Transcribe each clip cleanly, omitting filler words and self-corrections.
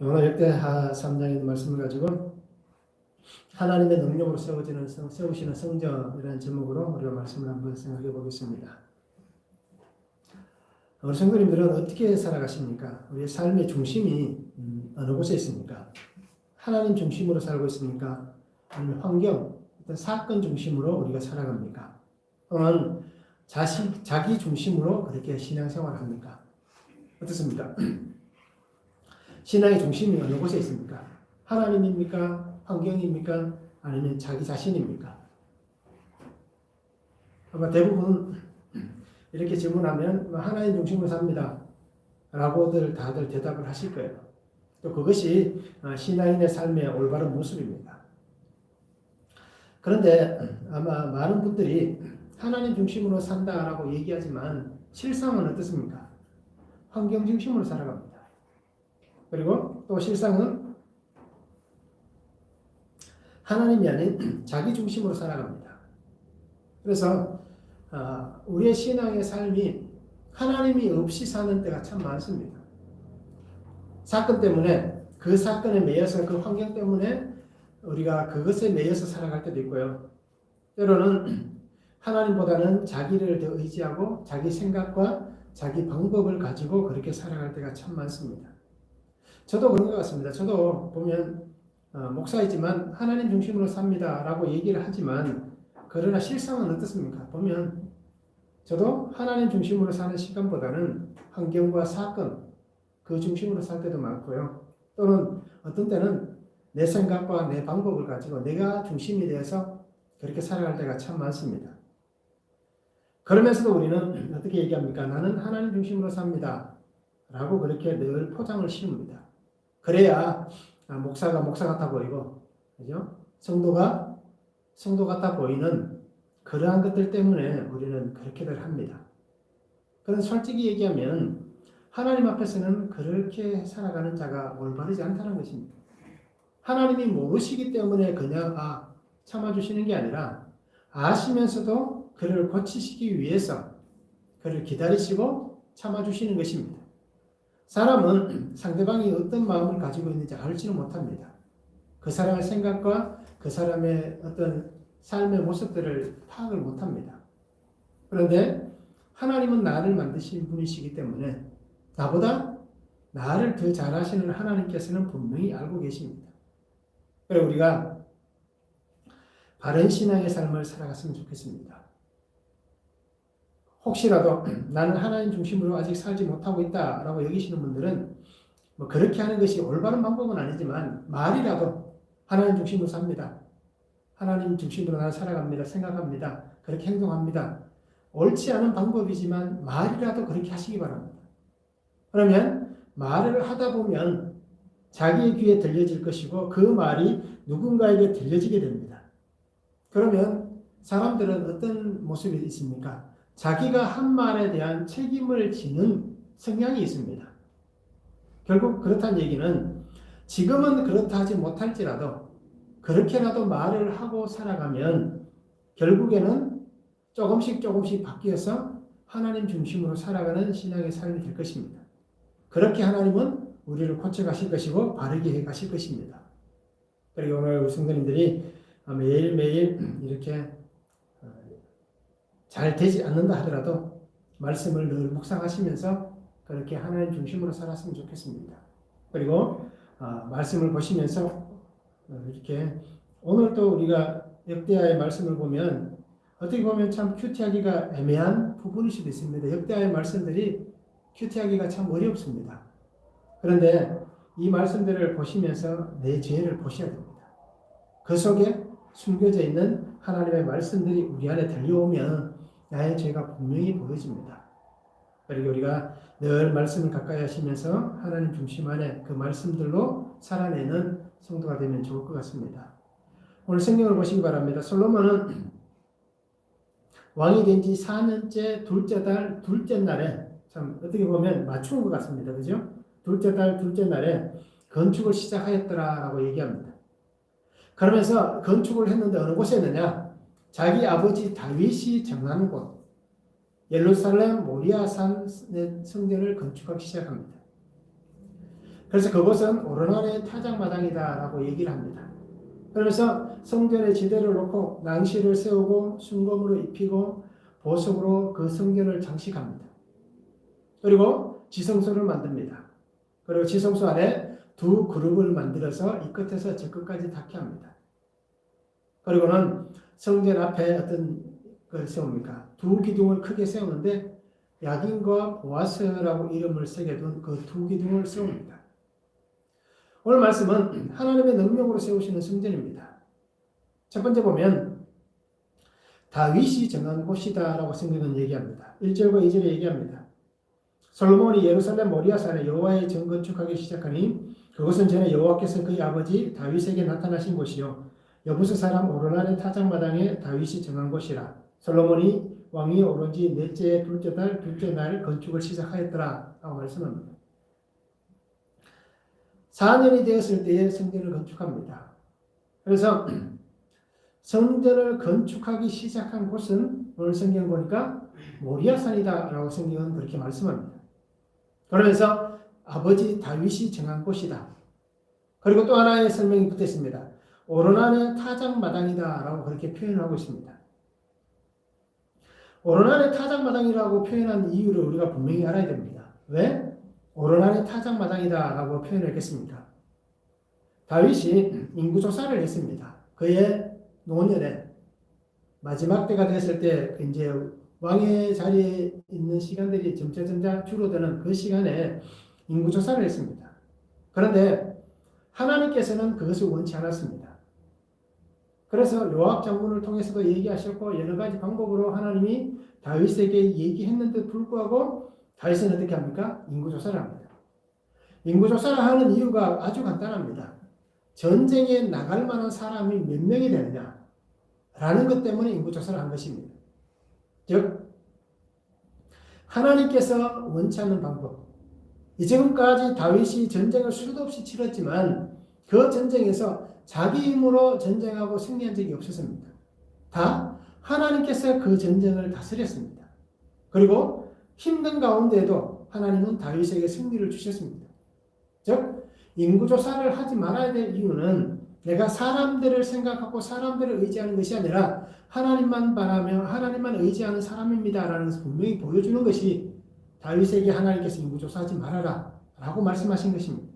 오늘 역대하 3장에 있는 말씀을 가지고 하나님의 능력으로 세우시는 성전이라는 제목으로 우리가 말씀을 한번 생각해 보겠습니다. 우리 성도님들은 어떻게 살아가십니까? 우리의 삶의 중심이 어느 곳에 있습니까? 하나님 중심으로 살고 있습니까? 아니면 환경, 어떤 사건 중심으로 우리가 살아갑니까? 또는 자기 중심으로 그렇게 신앙생활을 합니까? 어떻습니까? 신앙의 중심이 어느 곳에 있습니까? 하나님입니까? 환경입니까? 아니면 자기 자신입니까? 아마 대부분 이렇게 질문하면 하나님 중심으로 삽니다 라고들 다들 대답을 하실 거예요. 또 그것이 신앙인의 삶의 올바른 모습입니다. 그런데 아마 많은 분들이 하나님 중심으로 산다라고 얘기하지만 실상은 어떻습니까? 환경 중심으로 살아갑니다. 그리고 또 실상은 하나님이 아닌 자기 중심으로 살아갑니다. 그래서 우리의 신앙의 삶이 하나님이 없이 사는 때가 참 많습니다. 사건 때문에, 그 사건에 매여서, 그 환경 때문에 우리가 그것에 매여서 살아갈 때도 있고요. 때로는 하나님보다는 자기를 더 의지하고 자기 생각과 자기 방법을 가지고 그렇게 살아갈 때가 참 많습니다. 저도 그런 것 같습니다. 저도 보면 목사이지만 하나님 중심으로 삽니다 라고 얘기를 하지만 그러나 실상은 어떻습니까? 보면 저도 하나님 중심으로 사는 시간보다는 환경과 사건 그 중심으로 살 때도 많고요. 또는 어떤 때는 내 생각과 내 방법을 가지고 내가 중심이 되어서 그렇게 살아갈 때가 참 많습니다. 그러면서도 우리는 어떻게 얘기합니까? 나는 하나님 중심으로 삽니다 라고 그렇게 늘 포장을 씌웁니다. 그래야 목사가 목사 같아 보이고, 그죠? 성도가 성도 같아 보이는 그러한 것들 때문에 우리는 그렇게들 합니다. 그런 솔직히 얘기하면 하나님 앞에서는 그렇게 살아가는 자가 올바르지 않다는 것입니다. 하나님이 모르시기 때문에 그냥 참아주시는 게 아니라 아시면서도 그를 고치시기 위해서 그를 기다리시고 참아주시는 것입니다. 사람은 상대방이 어떤 마음을 가지고 있는지 알지는 못합니다. 그 사람의 생각과 그 사람의 어떤 삶의 모습들을 파악을 못합니다. 그런데 하나님은 나를 만드신 분이시기 때문에 나보다 나를 더 잘 아시는 하나님께서는 분명히 알고 계십니다. 그래서 우리가 바른 신앙의 삶을 살아갔으면 좋겠습니다. 혹시라도 나는 하나님 중심으로 아직 살지 못하고 있다라고 여기시는 분들은 그렇게 하는 것이 올바른 방법은 아니지만 말이라도 하나님 중심으로 삽니다. 하나님 중심으로 나는 살아갑니다. 생각합니다. 그렇게 행동합니다. 옳지 않은 방법이지만 말이라도 그렇게 하시기 바랍니다. 그러면 말을 하다 보면 자기의 귀에 들려질 것이고 그 말이 누군가에게 들려지게 됩니다. 그러면 사람들은 어떤 모습이 있습니까? 자기가 한 말에 대한 책임을 지는 성향이 있습니다. 결국 그렇다는 얘기는 지금은 그렇다 하지 못할지라도 그렇게라도 말을 하고 살아가면 결국에는 조금씩 바뀌어서 하나님 중심으로 살아가는 신앙의 삶이 될 것입니다. 그렇게 하나님은 우리를 고쳐가실 것이고 바르게 해가실 것입니다. 그리고 오늘 우리 성도님들이 매일매일 이렇게 잘 되지 않는다 하더라도 말씀을 늘 묵상하시면서 그렇게 하나님 중심으로 살았으면 좋겠습니다. 그리고 말씀을 보시면서 이렇게 오늘 또 우리가 역대하의 말씀을 보면 어떻게 보면 참 큐티하기가 애매한 부분일 수도 있습니다. 역대하의 말씀들이 큐티하기가 참 어렵습니다. 그런데 이 말씀들을 보시면서 내 죄를 보셔야 됩니다. 그 속에 숨겨져 있는 하나님의 말씀들이 우리 안에 들려오면 나의 죄가 분명히 보여집니다. 그리고 우리가 늘 말씀을 가까이 하시면서 하나님 중심 안에 그 말씀들로 살아내는 성도가 되면 좋을 것 같습니다. 오늘 성경을 보시기 바랍니다. 솔로몬은 왕이 된 지 4년째 둘째 달 둘째 날에 참 어떻게 보면 맞춘 것 같습니다. 그죠? 둘째 달 둘째 날에 건축을 시작하였더라라고 얘기합니다. 그러면서 건축을 했는데 어느 곳에 했느냐? 자기 아버지 다윗이 정한 곳 예루살렘 모리아산 성전을 건축하기 시작합니다. 그래서 그곳은 오르난의 타작마당이다라고 얘기를 합니다. 그러면서 성전에 지대를 놓고 낭시를 세우고 순금으로 입히고 보석으로 그 성전을 장식합니다. 그리고 지성소를 만듭니다. 그리고 지성소 안에 두 그룹을 만들어서 이 끝에서 저 끝까지 닿게 합니다. 그리고는 성전 앞에 어떤 걸 세웁니까? 두 기둥을 크게 세우는데 야긴과 보아스라고 이름을 새겨둔 그 두 기둥을 세웁니다. 오늘 말씀은 하나님의 능력으로 세우시는 성전입니다. 첫 번째 보면 다윗이 정한 곳이다라고 성경은 얘기합니다. 1절과 2절에 얘기합니다. 솔로몬이 예루살렘 모리아산에 여호와의 전 건축하기 시작하니 그것은 전에 여호와께서 그의 아버지 다윗에게 나타나신 곳이요 여부스 사람 오르난의 타작마당에 다윗이 정한 곳이라. 솔로몬이 왕위에 오른 지 넷째 둘째 달 둘째 날 건축을 시작하였더라 라고 말씀합니다. 4년이 되었을 때에 성전을 건축합니다. 그래서 성전을 건축하기 시작한 곳은 오늘 성경 보니까 모리아산이다 라고 성경은 그렇게 말씀합니다. 그러면서 아버지 다윗이 정한 곳이다. 그리고 또 하나의 설명이 붙어 있습니다. 오르난의 타작마당이다 라고 그렇게 표현하고 있습니다. 오르난의 타작마당이라고 표현한 이유를 우리가 분명히 알아야 됩니다. 왜? 오르난의 타작마당이다 라고 표현했겠습니까? 다윗이 인구조사를 했습니다. 그의 노년에 마지막 때가 됐을 때 이제 왕의 자리에 있는 시간들이 점차 줄어드는 그 시간에 인구조사를 했습니다. 그런데 하나님께서는 그것을 원치 않았습니다. 그래서 요압 장군을 통해서도 얘기하셨고 여러 가지 방법으로 하나님이 다윗에게 얘기했는데 불구하고 다윗은 어떻게 합니까? 인구조사를 합니다. 인구조사를 하는 이유가 아주 간단합니다. 전쟁에 나갈 만한 사람이 몇 명이 되느냐 라는 것 때문에 인구조사를 한 것입니다. 즉 하나님께서 원치 않는 방법. 지금까지 다윗이 전쟁을 수도 없이 치렀지만 그 전쟁에서 자기 힘으로 전쟁하고 승리한 적이 없었습니다. 다 하나님께서 그 전쟁을 다스렸습니다. 그리고 힘든 가운데에도 하나님은 다윗에게 승리를 주셨습니다. 즉 인구조사를 하지 말아야 될 이유는 내가 사람들을 생각하고 사람들을 의지하는 것이 아니라 하나님만 바라며 하나님만 의지하는 사람입니다 라는 것을 분명히 보여주는 것이 다윗에게 하나님께서 인구조사하지 말아라 라고 말씀하신 것입니다.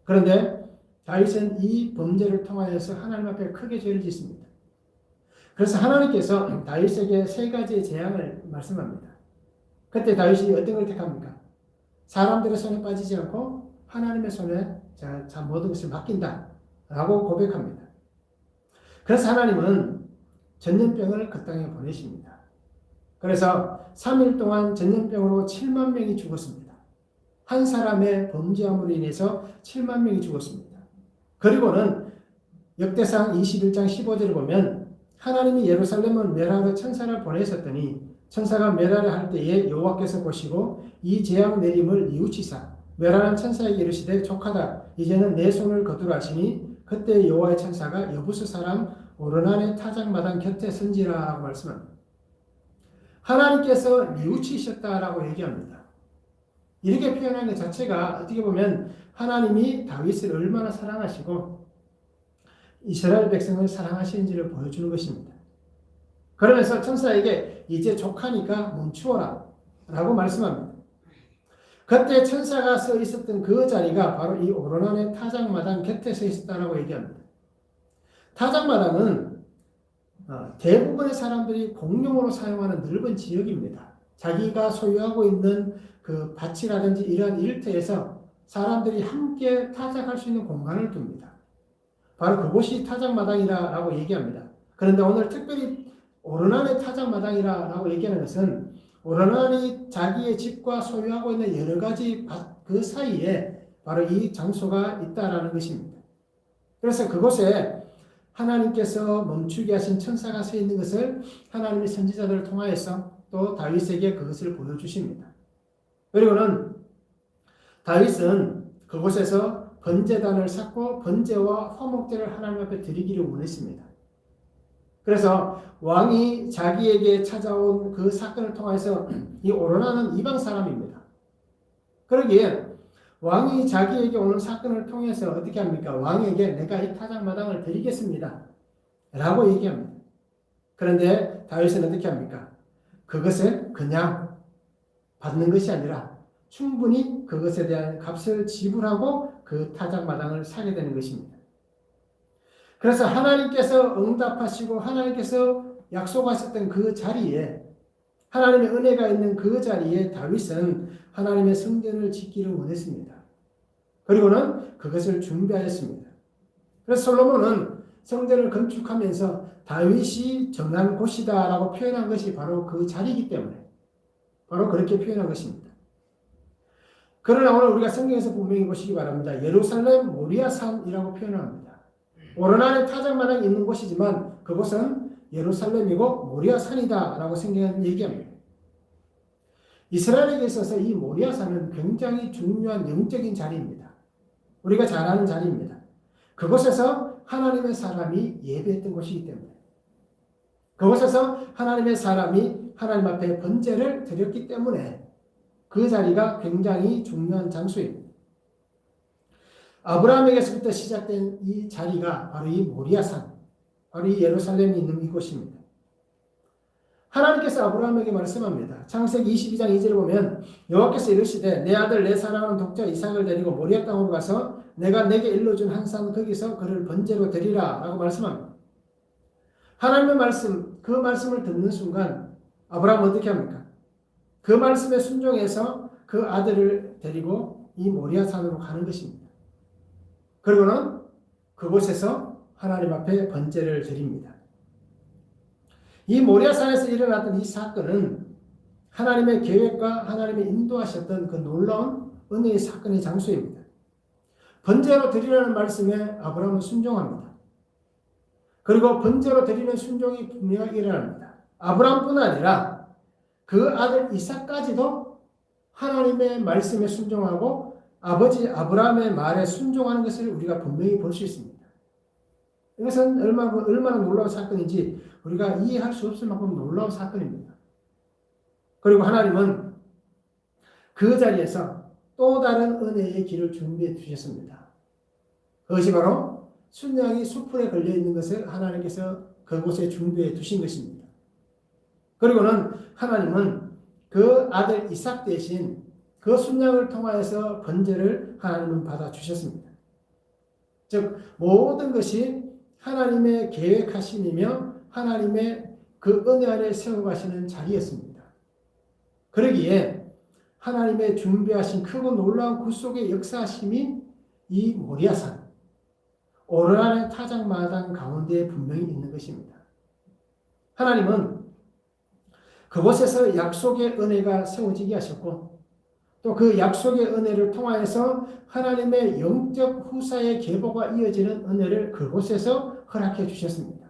그런데 다윗은 이 범죄를 통하여서 하나님 앞에 크게 죄를 짓습니다. 그래서 하나님께서 다윗에게 세 가지의 재앙을 말씀합니다. 그때 다윗이 어떤 걸 택합니까? 사람들의 손에 빠지지 않고 하나님의 손에 자 모든 것을 맡긴다 라고 고백합니다. 그래서 하나님은 전염병을 그 땅에 보내십니다. 그래서 3일 동안 전염병으로 7만 명이 죽었습니다. 한 사람의 범죄함으로 인해서 7만 명이 죽었습니다. 그리고는 역대상 21장 15절을 보면 하나님이 예루살렘을 멸하러 천사를 보내셨더니 천사가 멸하려 할 때에 여호와께서 보시고 이 재앙 내림을 뉘우치사 멸하는 천사에게 이르시되 족하다 이제는 내 손을 거두라 하시니 그때 여호와의 천사가 여부스 사람 오르난의 타작마당 곁에 선지라고 말씀합니다. 하나님께서 뉘우치셨다라고 얘기합니다. 이렇게 표현하는 것 자체가 어떻게 보면 하나님이 다윗을 얼마나 사랑하시고 이스라엘 백성을 사랑하시는지를 보여주는 것입니다. 그러면서 천사에게 이제 족하니까 멈추어라 라고 말씀합니다. 그때 천사가 서 있었던 그 자리가 바로 이 오르난의 타작마당 곁에 서 있었다라고 얘기합니다. 타작마당은 대부분의 사람들이 공용으로 사용하는 넓은 지역입니다. 자기가 소유하고 있는 그 밭이라든지 이러한 일터에서 사람들이 함께 타작할 수 있는 공간을 둡니다. 바로 그곳이 타작마당이라고 얘기합니다. 그런데 오늘 특별히 오르난의 타작마당이라고 얘기하는 것은 오르난이 자기의 집과 소유하고 있는 여러 가지 밭 그 사이에 바로 이 장소가 있다라는 것입니다. 그래서 그곳에 하나님께서 멈추게 하신 천사가 서 있는 것을 하나님의 선지자들을 통하여서 또 다윗에게 그것을 보여주십니다. 그리고는 다윗은 그곳에서 번제단을 쌓고 번제와 화목제를 하나님 앞에 드리기를 원했습니다. 그래서 왕이 자기에게 찾아온 그 사건을 통해서 이 오르난은 이방 사람입니다. 그러기에 왕이 자기에게 오는 사건을 통해서 어떻게 합니까? 왕에게 내가 이 타작마당을 드리겠습니다 라고 얘기합니다. 그런데 다윗은 어떻게 합니까? 그것을 그냥 받는 것이 아니라 충분히 그것에 대한 값을 지불하고 그 타작마당을 사게 되는 것입니다. 그래서 하나님께서 응답하시고 하나님께서 약속하셨던 그 자리에, 하나님의 은혜가 있는 그 자리에 다윗은 하나님의 성전을 짓기를 원했습니다. 그리고는 그것을 준비하였습니다. 그래서 솔로몬은 성전을 건축하면서 다윗이 정한 곳이다 라고 표현한 것이 바로 그 자리이기 때문에 바로 그렇게 표현한 것입니다. 그러나 오늘 우리가 성경에서 분명히 보시기 바랍니다. 예루살렘 모리아산이라고 표현합니다. 오르나는 타작마당이 있는 곳이지만 그곳은 예루살렘이고 모리아산이다 라고 성경은 얘기합니다. 이스라엘에게 있어서 이 모리아산은 굉장히 중요한 영적인 자리입니다. 우리가 잘 아는 자리입니다. 그곳에서 하나님의 사람이 예배했던 곳이기 때문에, 그곳에서 하나님의 사람이 하나님 앞에 번제를 드렸기 때문에 그 자리가 굉장히 중요한 장소입니다. 아브라함에게서부터 시작된 이 자리가 바로 이 모리아산, 바로 이 예루살렘이 있는 이곳입니다. 하나님께서 아브라함에게 말씀합니다. 창세기 22장 2절을 보면 여호와께서 이르시되 내 아들 내 사랑하는 독자 이삭을 데리고 모리아 땅으로 가서 내가 내게 일러준 한 산 거기서 그를 번제로 드리라 라고 말씀합니다. 하나님의 말씀, 그 말씀을 듣는 순간 아브라함은 어떻게 합니까? 그 말씀에 순종해서 그 아들을 데리고 이 모리아 산으로 가는 것입니다. 그리고는 그곳에서 하나님 앞에 번제를 드립니다. 이 모리아산에서 일어났던 이 사건은 하나님의 계획과 하나님의 인도하셨던 그 놀라운 은혜의 사건의 장소입니다. 번제로 드리라는 말씀에 아브라함은 순종합니다. 그리고 번제로 드리는 순종이 분명하게 일어납니다. 아브라함뿐 아니라 그 아들 이삭까지도 하나님의 말씀에 순종하고 아버지 아브라함의 말에 순종하는 것을 우리가 분명히 볼 수 있습니다. 이것은 얼마나 놀라운 사건인지 우리가 이해할 수 없을 만큼 놀라운 사건입니다. 그리고 하나님은 그 자리에서 또 다른 은혜의 길을 준비해 주셨습니다. 그것이 바로 순양이 수풀에 걸려있는 것을 하나님께서 그곳에 준비해 두신 것입니다. 그리고는 하나님은 그 아들 이삭 대신 그 순양을 통하여서 번제를 하나님은 받아주셨습니다. 즉 모든 것이 하나님의 계획하심이며 하나님의 그 은혜 안에 세워가시는 자리였습니다. 그러기에 하나님의 준비하신 크고 놀라운 구속의 역사하심이 이 모리아산, 오르나의 타작마당 가운데에 분명히 있는 것입니다. 하나님은 그곳에서 약속의 은혜가 세워지게 하셨고 또 그 약속의 은혜를 통하여서 하나님의 영적 후사의 계보가 이어지는 은혜를 그곳에서 허락해 주셨습니다.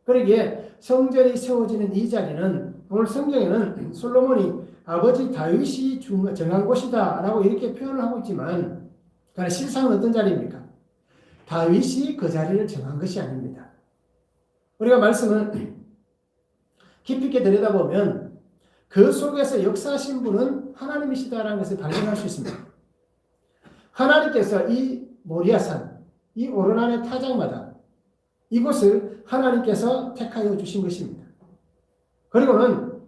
그러기에 성전이 세워지는 이 자리는 오늘 성경에는 솔로몬이 아버지 다윗이 정한 곳이다 라고 이렇게 표현을 하고 있지만 그러나 실상은 어떤 자리입니까? 다윗이 그 자리를 정한 것이 아닙니다. 우리가 말씀을 깊이 있게 들여다보면 그 속에서 역사하신 분은 하나님이시다라는 것을 발견할 수 있습니다. 하나님께서 이 모리아산, 이 오르난의 타작마당, 이곳을 하나님께서 택하여 주신 것입니다. 그리고는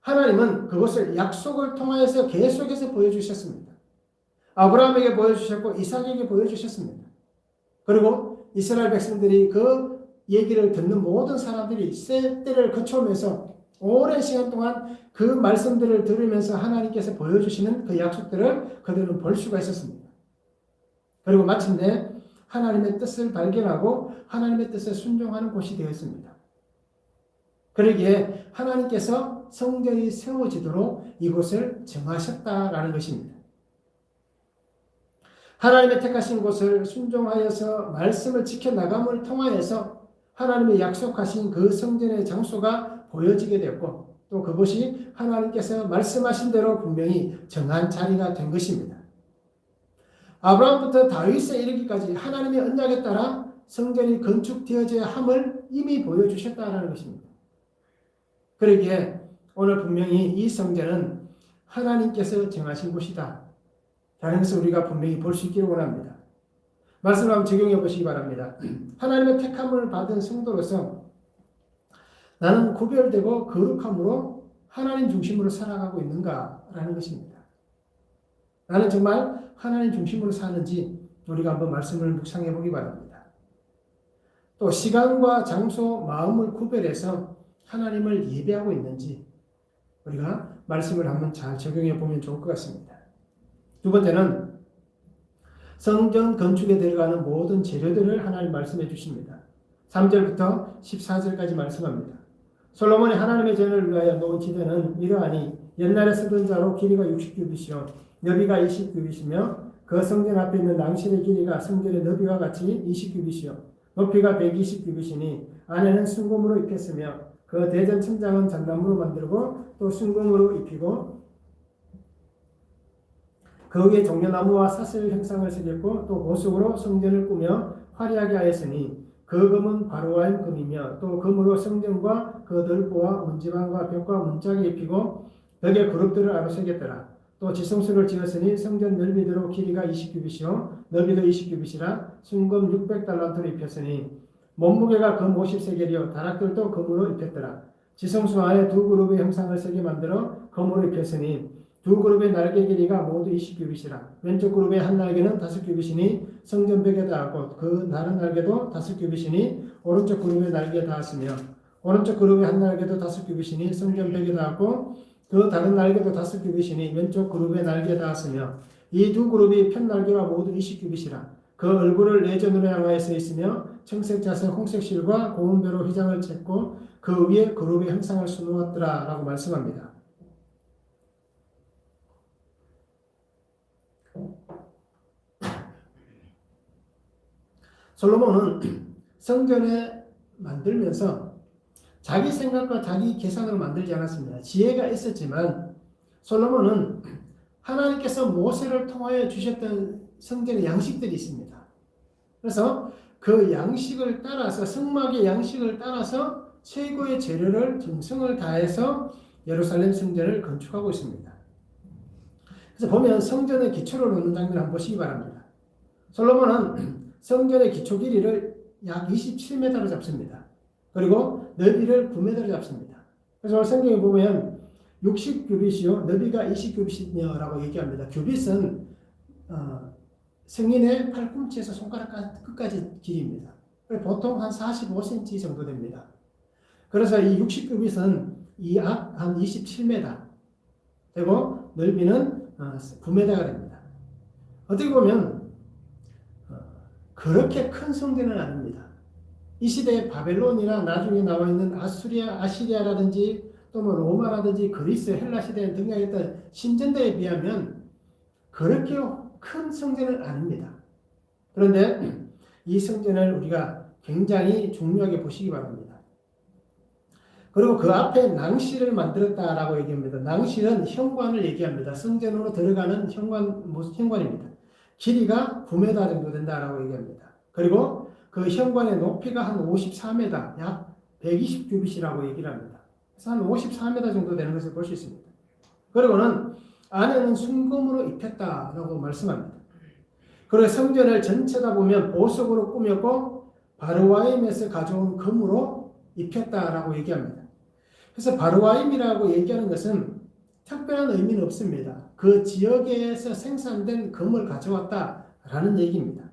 하나님은 그것을 약속을 통하여서 계속해서 보여주셨습니다. 아브라함에게 보여주셨고 이삭에게 보여주셨습니다. 그리고 이스라엘 백성들이 그 얘기를 듣는 모든 사람들이 세대를 거쳐오면서 오랜 시간 동안 그 말씀들을 들으면서 하나님께서 보여주시는 그 약속들을 그들은 볼 수가 있었습니다. 그리고 마침내 하나님의 뜻을 발견하고 하나님의 뜻에 순종하는 곳이 되었습니다. 그러기에 하나님께서 성전이 세워지도록 이곳을 정하셨다라는 것입니다. 하나님의 택하신 곳을 순종하여서 말씀을 지켜나감을 통하여서 하나님의 약속하신 그 성전의 장소가 보여지게 되었고 또 그것이 하나님께서 말씀하신 대로 분명히 정한 자리가 된 것입니다. 아브라함부터 다윗에 이르기까지 하나님의 언약에 따라 성전이 건축되어져야 함을 이미 보여주셨다는 것입니다. 그러기에 오늘 분명히 이 성전은 하나님께서 정하신 곳이다. 라는 것을 우리가 분명히 볼 수 있기를 원합니다. 말씀을 한번 적용해 보시기 바랍니다. 하나님의 택함을 받은 성도로서 나는 구별되고 거룩함으로 하나님 중심으로 살아가고 있는가라는 것입니다. 나는 정말 하나님 중심으로 사는지 우리가 한번 말씀을 묵상해 보기 바랍니다. 또 시간과 장소, 마음을 구별해서 하나님을 예배하고 있는지 우리가 말씀을 한번 잘 적용해 보면 좋을 것 같습니다. 두 번째는 성전 건축에 들어가는 모든 재료들을 하나님 말씀해 주십니다. 3절부터 14절까지 말씀합니다. 솔로몬이 하나님의 전을 위하여 놓은 지대는 이러하니 옛날에 쓰던 자로 길이가 60규빗이요 너비가 20규빗이며 그 성전 앞에 있는 낭실의 길이가 성전의 너비와 같이 20규빗이요 높이가 120규빗이니 안에는 순금으로 입혔으며 그 대전 천장은 잣나무로 만들고 또 순금으로 입히고 그 위에 종려나무와 사슬 형상을 새겼고 또 보석으로 성전을 꾸며 화려하게 하였으니 그 금은 바로와임 금이며 또 금으로 성전과 그 널보와 문지방과 벽과 문짝에 입히고 벽에 그룹들을 아로 새겼더라. 또 지성소를 지었으니 성전 넓이대로 길이가 20규빗이요 너비도 20규빗이라 순금 600달란트로 입혔으니 몸무게가 금 50세겔이요 다락들도 금으로 입혔더라. 지성소 안에 두 그룹의 형상을 새겨 만들어 금으로 입혔으니 두 그룹의 날개 길이가 모두 20규빗이라. 왼쪽 그룹의 한 날개는 5규빗이니 성전 벽에 닿았고 그 다른 날개도 5규빗이니 오른쪽 그룹의 날개에 닿았으며 오른쪽 그룹의 한 날개도 5규빗이니 성전 벽에 닿았고 그 다른 날개도 5규빗이니 왼쪽 그룹의 날개에 닿았으며 이 두 그룹이 편 날개가 모두 20규빗이라. 그 얼굴을 내전으로 향하여 서 있으며 청색 자색 홍색 실과 고운배로 휘장을 쳤고 그 위에 그룹의 형상을 수놓았더라 라고 말씀합니다. 솔로몬은 성전에 만들면서 자기 생각과 자기 계산으로 만들지 않았습니다. 지혜가 있었지만 솔로몬은 하나님께서 모세를 통하여 주셨던 성전의 양식들이 있습니다. 그래서 그 양식을 따라서 성막의 양식을 따라서 최고의 재료를 정성을 다해서 예루살렘 성전을 건축하고 있습니다. 그래서 보면 성전의 기초를 놓는 장면을 한번 보시기 바랍니다. 솔로몬은 성전의 기초 길이를 약 27m로 잡습니다. 그리고 너비를 9m로 잡습니다. 그래서 성경에 보면 60규빗이요 너비가 20규빗이라고 얘기합니다. 규빗은 성인의 팔꿈치에서 손가락 끝까지 길이입니다. 보통 한 45cm 정도 됩니다. 그래서 이 60규빗은 이 앞 한 27m 되고 넓이는 9m가 됩니다. 어떻게 보면 그렇게 큰 성전은 아닙니다. 이 시대에 바벨론이나 나중에 나와 있는 아시리아라든지 또 뭐 로마라든지 그리스, 헬라 시대에 등장했던 신전대에 비하면 그렇게 큰 성전은 아닙니다. 그런데 이 성전을 우리가 굉장히 중요하게 보시기 바랍니다. 그리고 그 앞에 낭실을 만들었다라고 얘기합니다. 낭실은 현관을 얘기합니다. 성전으로 들어가는 현관입니다. 길이가 9m 정도 된다라고 얘기합니다. 그리고 그 현관의 높이가 한 54m, 약 120규빗이라고 얘기를 합니다. 그래서 한 54m 정도 되는 것을 볼 수 있습니다. 그리고는 안에는 순금으로 입혔다라고 말씀합니다. 그리고 성전을 전체다 보면 보석으로 꾸몄고 바르와임에서 가져온 금으로 입혔다라고 얘기합니다. 그래서 바르와임이라고 얘기하는 것은 특별한 의미는 없습니다. 그 지역에서 생산된 금을 가져왔다라는 얘기입니다.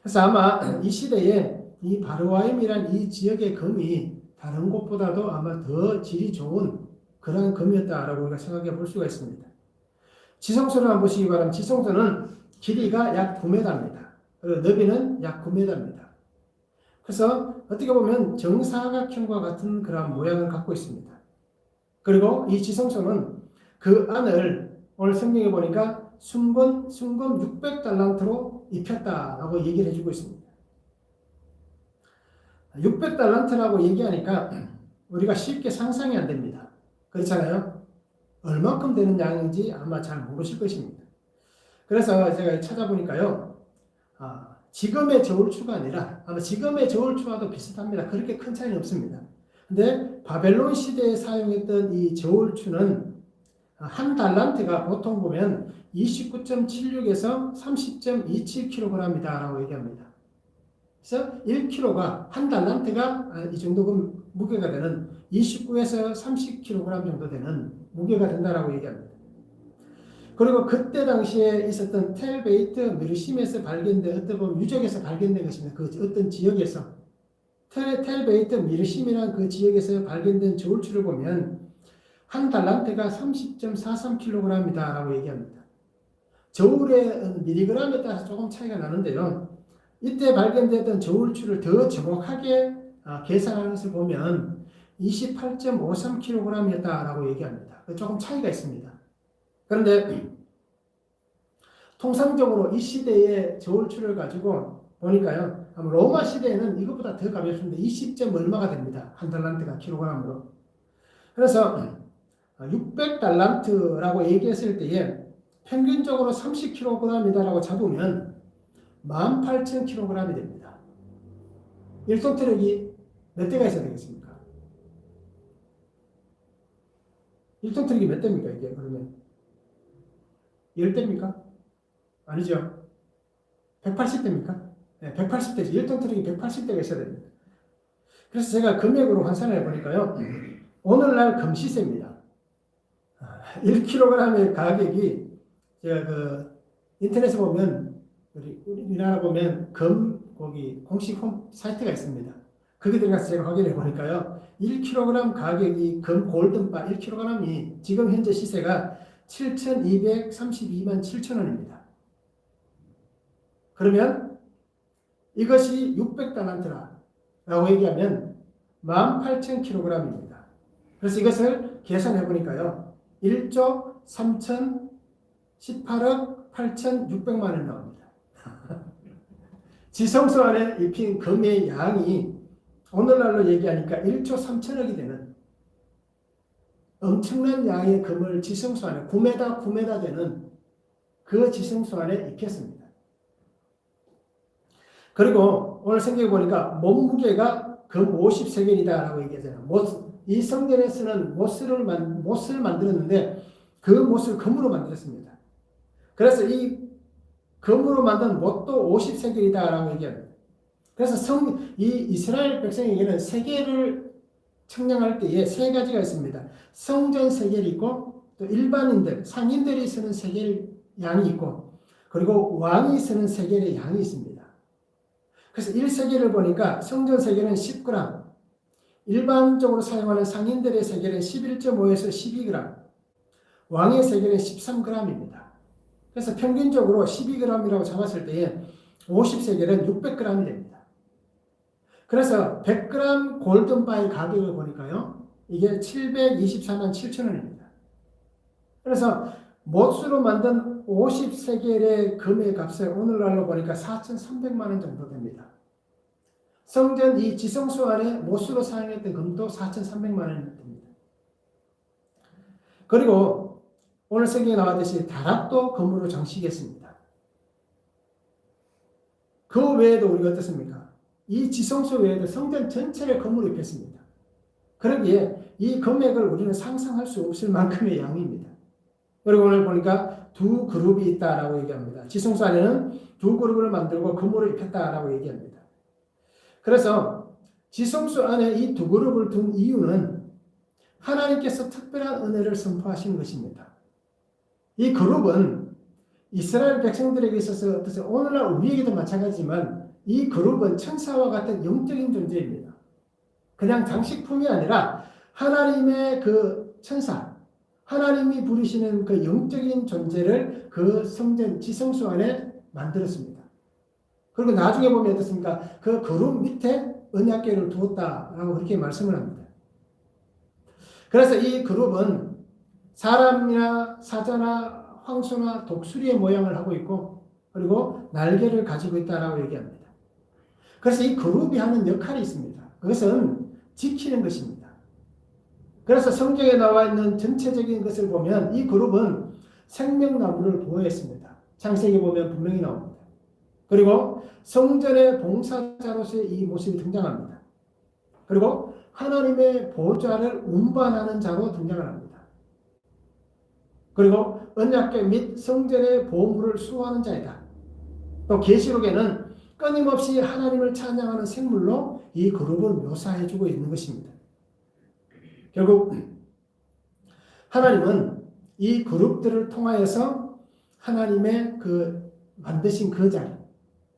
그래서 아마 이 시대에 이 바르와임이란 이 지역의 금이 다른 곳보다도 아마 더 질이 좋은 그런 금이었다라고 우리가 생각해 볼 수가 있습니다. 지성소를 한번 보시기 바랍니다. 지성소는 길이가 약 9m입니다. 그리고 너비는 약 9m입니다. 그래서 어떻게 보면 정사각형과 같은 그런 모양을 갖고 있습니다. 그리고 이 지성소는 그 안을 오늘 성경에 보니까 순금 600달란트로 입혔다라고 얘기를 해주고 있습니다. 600달란트라고 얘기하니까 우리가 쉽게 상상이 안 됩니다. 그렇잖아요? 얼만큼 되는 양인지 아마 잘 모르실 것입니다. 그래서 제가 찾아보니까요, 지금의 저울추가 아니라 아마 지금의 저울추와도 비슷합니다. 그렇게 큰 차이는 없습니다. 근데 바벨론 시대에 사용했던 이 저울추는 한 달란트가 보통 보면 29.76에서 30.27kg이다 라고 얘기합니다. 그래서 1kg가 한 달란트가 이 정도 무게가 되는 29에서 30kg 정도 되는 무게가 된다라고 얘기합니다. 그리고 그때 당시에 있었던 텔베이트 미르심에서 발견된 어떤 보면 유적에서 발견된 것입니다. 그 어떤 지역에서 텔베이트 미르심이라는 그 지역에서 발견된 저울추를 보면 한 달란트가 30.43kg이다 라고 얘기합니다. 저울의 미리그램에 따라서 조금 차이가 나는데요. 이때 발견됐던 저울추를 더 정확하게 계산하는 것을 보면 28.53kg이었다라고 얘기합니다. 조금 차이가 있습니다. 그런데 통상적으로 이 시대의 저울추를 가지고 보니까요. 로마 시대에는 이것보다 더 가볍습니다. 20점 얼마가 됩니다. 한 달란트가 킬로그램으로. 그래서 600달란트라고 얘기했을 때에 평균적으로 30kg이다라고 잡으면 18,000kg이 됩니다. 1톤 트럭이 몇 대가 있어야 되겠습니까? 1톤 트럭이 몇 대입니까, 이게, 그러면? 10대입니까? 아니죠. 180대입니까? 네, 180대죠. 1톤 트럭이 180대가 있어야 됩니다. 그래서 제가 금액으로 환산을 해보니까요. 오늘날 금시세입니다. 1kg의 가격이, 제가 인터넷에 보면, 우리나라 보면 거기 공식 사이트가 있습니다. 거기 들어가서 제가 확인해 보니까요. 1kg 가격이 골든바 1kg이 지금 현재 시세가 7,232만 7천원입니다. 그러면 이것이 600달란트라고 얘기하면 18,000kg입니다. 그래서 이것을 계산해 보니까요. 1조 3,018억 8,600만 원 나옵니다. 지성소 안에 입힌 금의 양이 오늘날로 얘기하니까 1조 3천억이 되는 엄청난 양의 금을 지성소 안에 9m 되는 그 지성소 안에 입혔습니다. 그리고 오늘 생각해 보니까 몸무게가 금 50세겔이다라고 얘기하잖아요. 이 성전에서는 못을 만들었는데 그 못을 금으로 만들었습니다. 그래서 이 금으로 만든 못도 50세겔이다라고 얘기합니다. 그래서 이 이스라엘 백성에게는 세겔을 측량할 때에 세 가지가 있습니다. 성전 세겔이 있고 또 일반인들, 상인들이 쓰는 세겔 양이 있고 그리고 왕이 쓰는 세겔의 양이 있습니다. 그래서 1세겔을 보니까 성전 세겔은 10g, 일반적으로 사용하는 상인들의 세겔은 11.5에서 12g, 왕의 세겔은 13g입니다. 그래서 평균적으로 12g이라고 잡았을 때에 50세겔은 600g이 됩니다. 그래서 100g 골든바의 가격을 보니까요. 이게 724만 7천원입니다. 그래서 못수로 만든 50세겔의 금의 값을 오늘날로 보니까 4,300만 원 정도 됩니다. 성전 이 지성소 안에 못수로 사용했던 금도 4,300만 원 됩니다. 그리고 오늘 성경에 나왔듯이 다락도 금으로 장식했습니다. 그 외에도 우리가 어떻습니까? 이 지성소 외에도 성전 전체를 금으로 입혔습니다. 그러기에 이 금액을 우리는 상상할 수 없을 만큼의 양입니다. 그리고 오늘 보니까 두 그룹이 있다라고 얘기합니다. 지성소 안에는 두 그룹을 만들고 금으로 입혔다라고 얘기합니다. 그래서 지성소 안에 이 두 그룹을 둔 이유는 하나님께서 특별한 은혜를 선포하신 것입니다. 이 그룹은 이스라엘 백성들에게 있어서 오늘날 우리에게도 마찬가지지만 이 그룹은 천사와 같은 영적인 존재입니다. 그냥 장식품이 아니라 하나님의 그 천사, 하나님이 부르시는 그 영적인 존재를 그 성전 지성소 안에 만들었습니다. 그리고 나중에 보면 어떻습니까? 그 그룹 밑에 언약궤를 두었다라고 그렇게 말씀을 합니다. 그래서 이 그룹은 사람이나 사자나 황소나 독수리의 모양을 하고 있고 그리고 날개를 가지고 있다라고 얘기합니다. 그래서 이 그룹이 하는 역할이 있습니다. 그것은 지키는 것입니다. 그래서 성경에 나와 있는 전체적인 것을 보면 이 그룹은 생명나무를 보호했습니다. 창세기 보면 분명히 나옵니다. 그리고 성전의 봉사자로서의 이 모습이 등장합니다. 그리고 하나님의 보좌를 운반하는 자로 등장을 합니다. 그리고 언약궤 및 성전의 보물을 수호하는 자이다. 또 계시록에는 끊임없이 하나님을 찬양하는 생물로 이 그룹을 묘사해주고 있는 것입니다. 결국 하나님은 이 그룹들을 통하여서 하나님의 만드신 그 자리,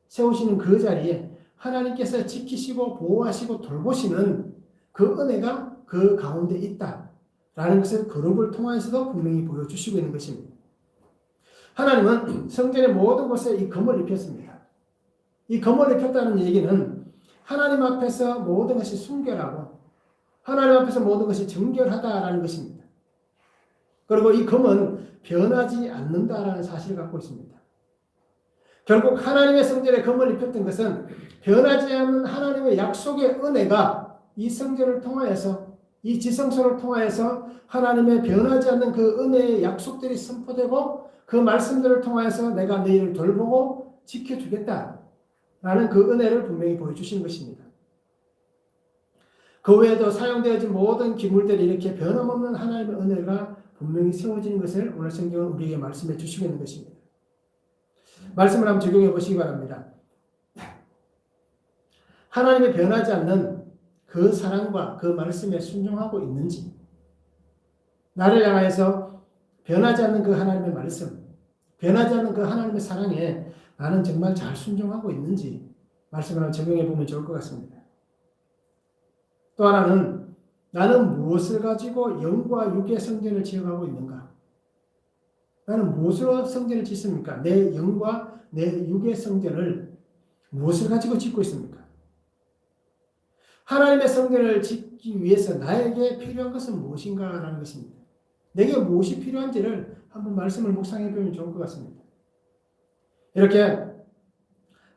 세우시는 그 자리에 하나님께서 지키시고 보호하시고 돌보시는 그 은혜가 그 가운데 있다라는 것을 그룹을 통해서도 분명히 보여주시고 있는 것입니다. 하나님은 성전의 모든 곳에 이 검을 입혔습니다. 이 검을 입혔다는 얘기는 하나님 앞에서 모든 것이 순결하고 하나님 앞에서 모든 것이 정결하다라는 것입니다. 그리고 이 검은 변하지 않는다라는 사실을 갖고 있습니다. 결국 하나님의 성전에 검을 입혔던 것은 변하지 않는 하나님의 약속의 은혜가 이 성전을 통하여서 이 지성소를 통하여서 하나님의 변하지 않는 그 은혜의 약속들이 선포되고 그 말씀들을 통하여서 내가 너희를 돌보고 지켜주겠다라는 그 은혜를 분명히 보여주시는 것입니다. 그 외에도 사용되어진 모든 기물들이 이렇게 변함없는 하나님의 은혜가 분명히 세워지는 것을 오늘 성경은 우리에게 말씀해 주시고 있는 것입니다. 말씀을 한번 적용해 보시기 바랍니다. 하나님의 변하지 않는 그 사랑과 그 말씀에 순종하고 있는지, 나를 향하여서 변하지 않는 그 하나님의 말씀, 변하지 않는 그 하나님의 사랑에 나는 정말 잘 순종하고 있는지 말씀을 한번 적용해 보면 좋을 것 같습니다. 또 하나는 나는 무엇을 가지고 영과 육의 성전을 지어가고 있는가? 나는 무엇으로 성전을 짓습니까? 내 영과 내 육의 성전을 무엇을 가지고 짓고 있습니까? 하나님의 성전을 짓기 위해서 나에게 필요한 것은 무엇인가라는 것입니다. 내게 무엇이 필요한지를 한번 말씀을 묵상해 보면 좋을 것 같습니다. 이렇게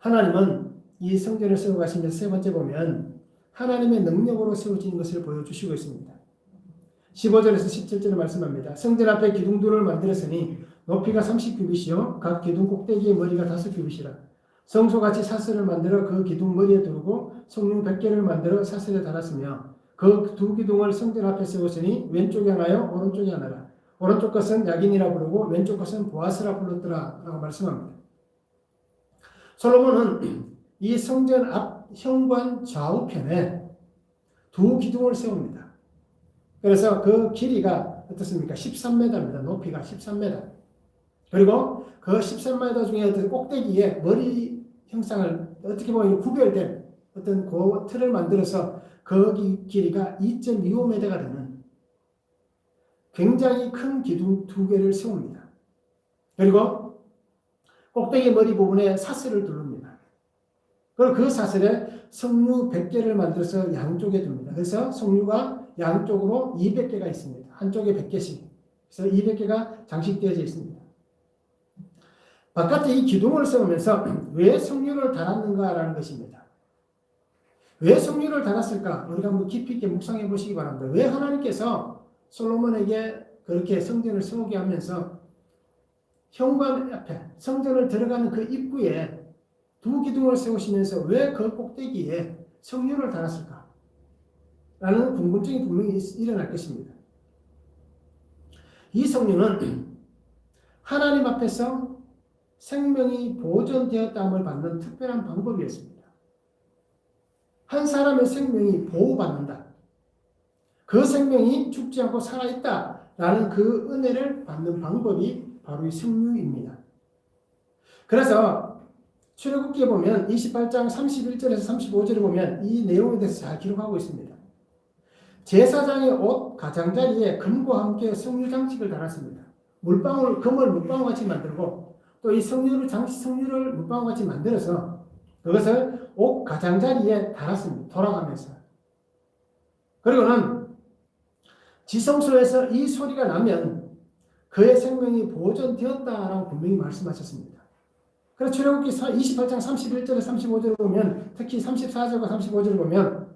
하나님은 이 성전을 세워가시면서 세 번째 보면 하나님의 능력으로 세워진 것을 보여주시고 있습니다. 15절에서 17절에 말씀합니다. 성전 앞에 기둥들을 만들었으니 높이가 30규빗이요 각 기둥 꼭대기의 머리가 5규빗이라. 성소같이 사슬을 만들어 그 기둥 머리에 두르고 성문 100개를 만들어 사슬에 달았으며 그 두 기둥을 성전 앞에 세웠으니 왼쪽에 하나요 오른쪽에 하나라. 오른쪽 것은 야긴이라 부르고 왼쪽 것은 보아스라 불렀더라 라고 말씀합니다. 솔로몬은 이 성전 앞 현관 좌우편에 두 기둥을 세웁니다. 그래서 그 길이가 어떻습니까? 13m입니다. 높이가 13m. 그리고 그 13m 중에 어떤 꼭대기에 머리 형상을 어떻게 보면 구별된 어떤 그 틀을 만들어서 거기 길이가 2.25m가 되는 굉장히 큰 기둥 두 개를 세웁니다. 그리고 꼭대기 머리 부분에 사슬을 두릅니다. 그리고 그 사슬에 성류 100개를 만들어서 양쪽에 둡니다. 그래서 성류가 양쪽으로 200개가 있습니다. 한쪽에 100개씩. 그래서 200개가 장식되어져 있습니다. 바깥에 이 기둥을 세우면서 왜 성류를 달았는가라는 것입니다. 왜 성류를 달았을까? 우리가 한번 깊이 있게 묵상해 보시기 바랍니다. 왜 하나님께서 솔로몬에게 그렇게 성전을 세우게 하면서 현관 앞에 성전을 들어가는 그 입구에 두 기둥을 세우시면서 왜 그 꼭대기에 성류를 달았을까? 라는 궁금증이 분명히 일어날 것입니다. 이 성류는 하나님 앞에서 생명이 보존되었다함을 받는 특별한 방법이었습니다. 한 사람의 생명이 보호받는다. 그 생명이 죽지 않고 살아있다라는 그 은혜를 받는 방법이 바로 이 성류입니다. 그래서 출애굽기에 보면 28장 31절에서 35절에 보면 이 내용에 대해서 잘 기록하고 있습니다. 제사장의 옷 가장자리에 금과 함께 성류 장식을 달았습니다. 금을 물방울같이 만들고 또 이 성류를 물방울같이 만들어서 그것을 옷 가장자리에 달았습니다. 돌아가면서. 그리고는 지성소에서 이 소리가 나면 그의 생명이 보존되었다라고 분명히 말씀하셨습니다. 그래서 출애굽기 28장 31절에 35절을 보면 특히 34절과 35절을 보면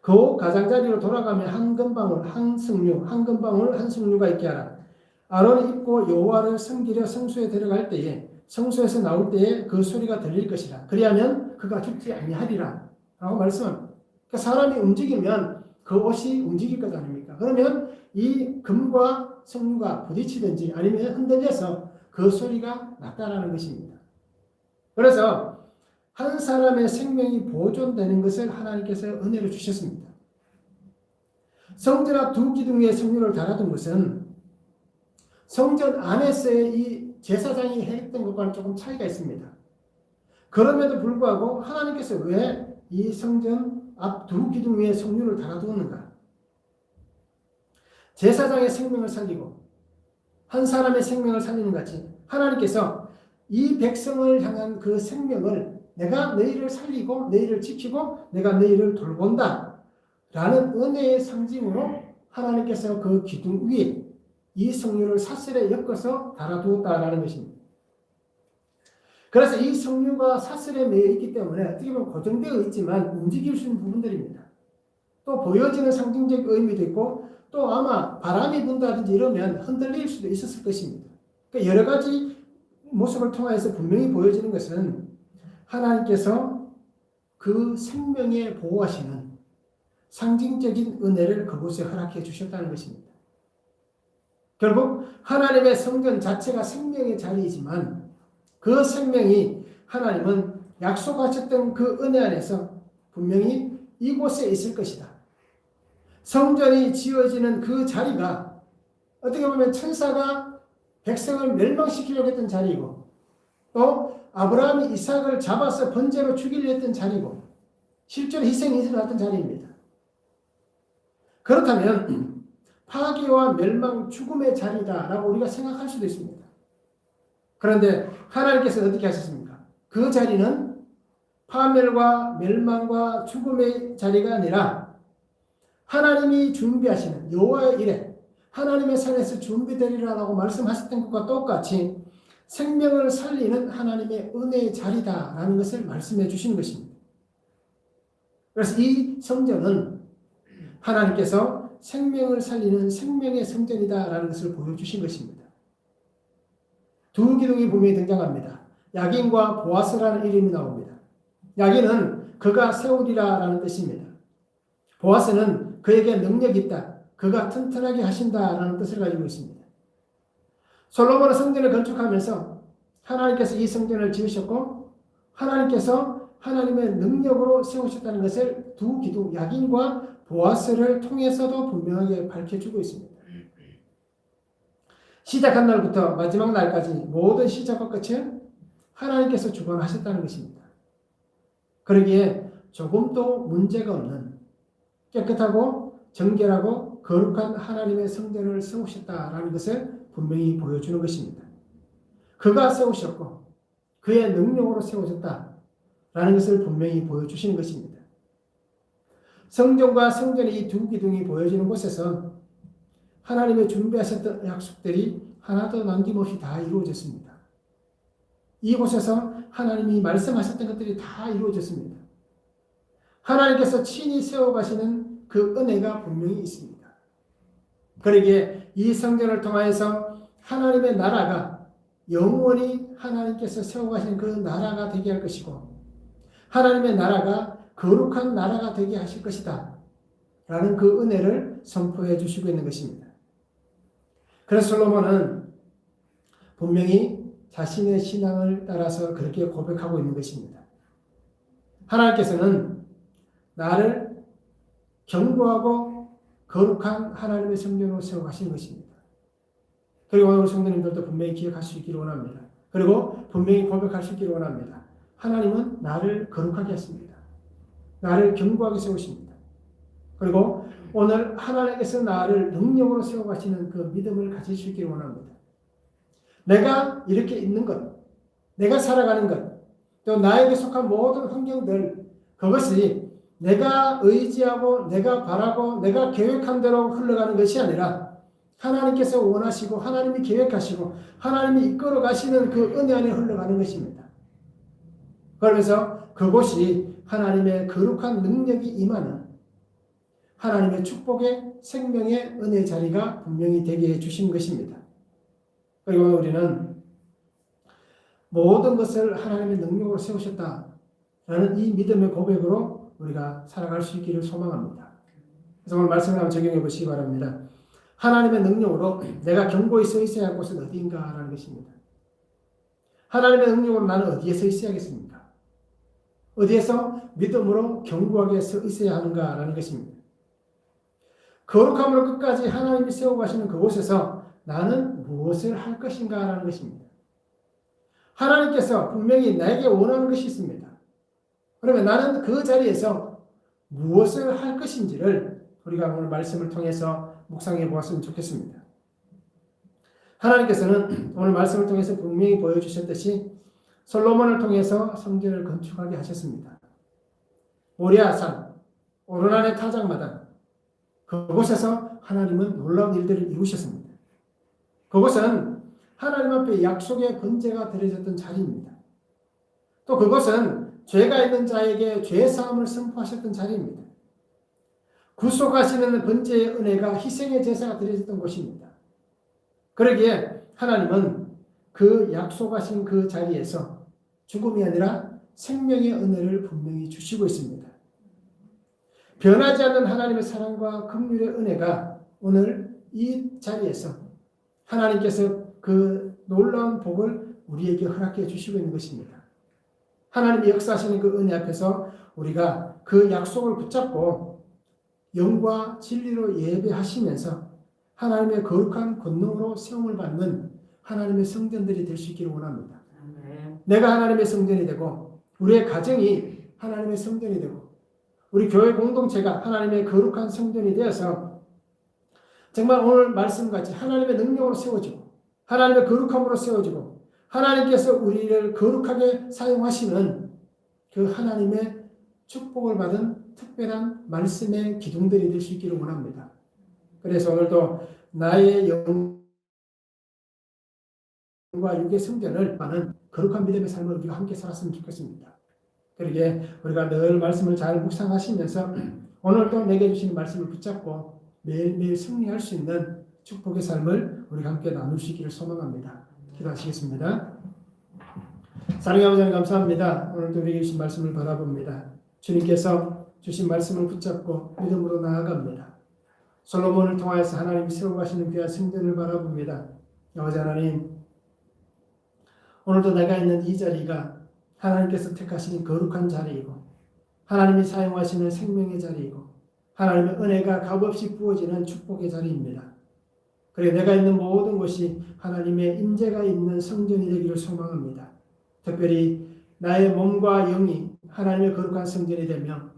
그 가장자리로 돌아가면 한 금방울 한 성류 한 금방울 한 성류가 있게 하라. 아론이 입고 여호와를 섬기려 성소에 들어갈 때에 성소에서 나올 때에 그 소리가 들릴 것이라. 그리하면 그가 죽지 아니하리라 라고 말씀합니다. 그러니까 사람이 움직이면 그 옷이 움직일 것 아닙니까? 그러면 이 금과 석류가 부딪히든지 아니면 흔들려서 그 소리가 났다라는 것입니다. 그래서 한 사람의 생명이 보존되는 것을 하나님께서 은혜로 주셨습니다. 성전 앞 두 기둥 위에 석류를 달아둔 것은 성전 안에서의 이 제사장이 했던 것과는 조금 차이가 있습니다. 그럼에도 불구하고 하나님께서 왜 이 성전 앞 두 기둥 위에 석류를 달아두었는가? 제사장의 생명을 살리고 한 사람의 생명을 살리는 같이 하나님께서 이 백성을 향한 그 생명을 내가 너희를 살리고 너희를 지키고 내가 너희를 돌본다 라는 은혜의 상징으로 하나님께서 그 기둥 위에 이 석류를 사슬에 엮어서 달아두었다라는 것입니다. 그래서 이 석류가 사슬에 매여 있기 때문에 어떻게 보면 고정되어 있지만 움직일 수 있는 부분들입니다. 또 보여지는 상징적 의미도 있고 또 아마 바람이 분다든지 이러면 흔들릴 수도 있었을 것입니다. 그러니까 여러 가지 모습을 통해서 분명히 보여지는 것은 하나님께서 그 생명에 보호하시는 상징적인 은혜를 그곳에 허락해 주셨다는 것입니다. 결국 하나님의 성전 자체가 생명의 자리이지만 그 생명이 하나님은 약속하셨던 그 은혜 안에서 분명히 이곳에 있을 것이다. 성전이 지어지는 그 자리가 어떻게 보면 천사가 백성을 멸망시키려고 했던 자리이고 또 아브라함이 이삭을 잡아서 번제로 죽이려 했던 자리고 실제로 희생이 일어났던 자리입니다. 그렇다면 파괴와 멸망, 죽음의 자리다라고 우리가 생각할 수도 있습니다. 그런데 하나님께서 어떻게 하셨습니까? 그 자리는 파멸과 멸망과 죽음의 자리가 아니라 하나님이 준비하시는 여호와의 일에 하나님의 산에서 준비되리라고 말씀하셨던 것과 똑같이 생명을 살리는 하나님의 은혜의 자리다라는 것을 말씀해 주신 것입니다. 그래서 이 성전은 하나님께서 생명을 살리는 생명의 성전이다라는 것을 보여주신 것입니다. 두 기둥이 분명히 등장합니다. 야긴과 보아스라는 이름이 나옵니다. 야긴은 그가 세우리라라는 뜻입니다. 보아스는 그에게 능력이 있다. 그가 튼튼하게 하신다라는 뜻을 가지고 있습니다. 솔로몬은 성전을 건축하면서 하나님께서 이 성전을 지으셨고 하나님께서 하나님의 능력으로 세우셨다는 것을 두 기둥 야긴과 보아스를 통해서도 분명하게 밝혀주고 있습니다. 시작한 날부터 마지막 날까지 모든 시작과 끝은 하나님께서 주관하셨다는 것입니다. 그러기에 조금도 문제가 없는 깨끗하고 정결하고 거룩한 하나님의 성전을 세우셨다라는 것을 분명히 보여주는 것입니다. 그가 세우셨고 그의 능력으로 세우셨다라는 것을 분명히 보여주시는 것입니다. 성전과 성전의 이 두 기둥이 보여지는 곳에서 하나님의 준비하셨던 약속들이 하나도 남김없이 다 이루어졌습니다. 이곳에서 하나님이 말씀하셨던 것들이 다 이루어졌습니다. 하나님께서 친히 세워가시는 그 은혜가 분명히 있습니다. 그러기에 이 성전을 통하여서 하나님의 나라가 영원히 하나님께서 세워가신 그 나라가 되게 할 것이고 하나님의 나라가 거룩한 나라가 되게 하실 것이다 라는 그 은혜를 선포해 주시고 있는 것입니다. 그래서 솔로몬은 분명히 자신의 신앙을 따라서 그렇게 고백하고 있는 것입니다. 하나님께서는 나를 견고하고 거룩한 하나님의 성전으로 세워가신 것입니다. 그리고 오늘 성도님들도 분명히 기억할 수 있기를 원합니다. 그리고 분명히 고백할 수 있기를 원합니다. 하나님은 나를 거룩하게 했습니다. 나를 견고하게 세우십니다. 그리고 오늘 하나님께서 나를 능력으로 세워가시는 그 믿음을 가질 수 있기를 원합니다. 내가 이렇게 있는 것, 내가 살아가는 것, 또 나에게 속한 모든 환경들, 그것이 내가 의지하고 내가 바라고 내가 계획한 대로 흘러가는 것이 아니라 하나님께서 원하시고 하나님이 계획하시고 하나님이 이끌어 가시는 그 은혜 안에 흘러가는 것입니다. 그러면서 그곳이 하나님의 거룩한 능력이 임하는 하나님의 축복의 생명의 은혜의 자리가 분명히 되게 해주신 것입니다. 그리고 우리는 모든 것을 하나님의 능력으로 세우셨다라는 이 믿음의 고백으로 우리가 살아갈 수 있기를 소망합니다. 그래서 오늘 말씀을 한번 적용해 보시기 바랍니다. 하나님의 능력으로 내가 견고히 서 있어야 할 곳은 어디인가라는 것입니다. 하나님의 능력으로 나는 어디에 서 있어야겠습니까? 어디에서 믿음으로 견고하게 서 있어야 하는가라는 것입니다. 거룩함으로 끝까지 하나님이 세우고 가시는 그곳에서 나는 무엇을 할 것인가라는 것입니다. 하나님께서 분명히 나에게 원하는 것이 있습니다. 그러면 나는 그 자리에서 무엇을 할 것인지를 우리가 오늘 말씀을 통해서 묵상해 보았으면 좋겠습니다. 하나님께서는 오늘 말씀을 통해서 분명히 보여주셨듯이 솔로몬을 통해서 성전을 건축하게 하셨습니다. 모리아산, 오르난의 타작마당, 그곳에서 하나님은 놀라운 일들을 이루셨습니다. 그곳은 하나님 앞에 약속의 번제가 드려졌던 자리입니다. 또 그것은 죄가 있는 자에게 죄사함을 선포하셨던 자리입니다. 구속하시는 번제의 은혜가 희생의 제사가 드려졌던 곳입니다. 그러기에 하나님은 그 약속하신 그 자리에서 죽음이 아니라 생명의 은혜를 분명히 주시고 있습니다. 변하지 않는 하나님의 사랑과 긍휼의 은혜가 오늘 이 자리에서 하나님께서 그 놀라운 복을 우리에게 허락해 주시고 있는 것입니다. 하나님이 역사하시는 그 은혜 앞에서 우리가 그 약속을 붙잡고 영과 진리로 예배하시면서 하나님의 거룩한 권능으로 세움을 받는 하나님의 성전들이 될 수 있기를 원합니다. 내가 하나님의 성전이 되고 우리의 가정이 하나님의 성전이 되고 우리 교회 공동체가 하나님의 거룩한 성전이 되어서 정말 오늘 말씀같이 하나님의 능력으로 세워지고 하나님의 거룩함으로 세워지고 하나님께서 우리를 거룩하게 사용하시는 그 하나님의 축복을 받은 특별한 말씀의 기둥들이 될 수 있기를 원합니다. 그래서 오늘도 나의 영과 육의 성전을 하는 거룩한 믿음의 삶을 우리가 함께 살았으면 좋겠습니다. 그러기에 우리가 늘 말씀을 잘 묵상하시면서 오늘도 내게 주시는 말씀을 붙잡고 매일매일 승리할 수 있는 축복의 삶을 우리가 함께 나눌 수 있기를 소망합니다. 기도하시겠습니다. 사랑의 아버지 하나님 감사합니다. 오늘도 우리에게 주신 말씀을 바라봅니다. 주님께서 주신 말씀을 붙잡고 믿음으로 나아갑니다. 솔로몬을 통하여서 하나님이 세워가시는 귀한 성전을 바라봅니다. 아버지 하나님, 오늘도 내가 있는 이 자리가 하나님께서 택하시는 거룩한 자리이고 하나님이 사용하시는 생명의 자리이고 하나님의 은혜가 값없이 부어지는 축복의 자리입니다. 그래 내가 있는 모든 곳이 하나님의 임재가 있는 성전이 되기를 소망합니다. 특별히 나의 몸과 영이 하나님의 거룩한 성전이 되며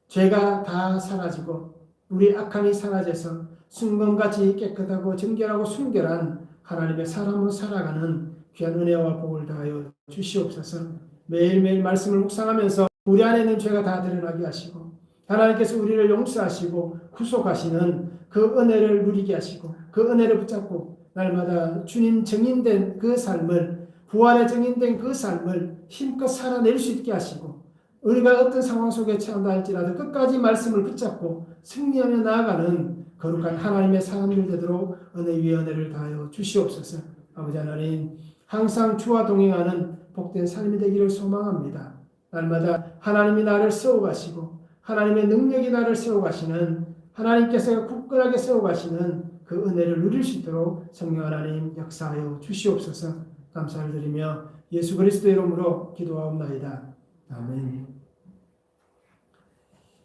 죄가 다 사라지고 우리 악함이 사라져서 순금같이 깨끗하고 정결하고 순결한 하나님의 사람으로 살아가는 귀한 은혜와 복을 다하여 주시옵소서. 매일매일 말씀을 묵상하면서 우리 안에 있는 죄가 다 드러나게 하시고 하나님께서 우리를 용서하시고 구속하시는 그 은혜를 누리게 하시고 그 은혜를 붙잡고 날마다 주님 증인된 그 삶을 부활의 증인된 그 삶을 힘껏 살아낼 수 있게 하시고 우리가 어떤 상황 속에 처한다 할지라도 끝까지 말씀을 붙잡고 승리하며 나아가는 거룩한 하나님의 사람들 되도록 은혜 위에 은혜를 다하여 주시옵소서. 아버지 하나님 항상 주와 동행하는 복된 삶이 되기를 소망합니다. 날마다 하나님이 나를 세워가시고 하나님의 능력이 나를 세워가시는 하나님께서 굳건하게 세워가시는 그 은혜를 누릴 수 있도록 성령 하나님 역사하여 주시옵소서. 감사를 드리며 예수 그리스도의 이름으로 기도하옵나이다. 아멘.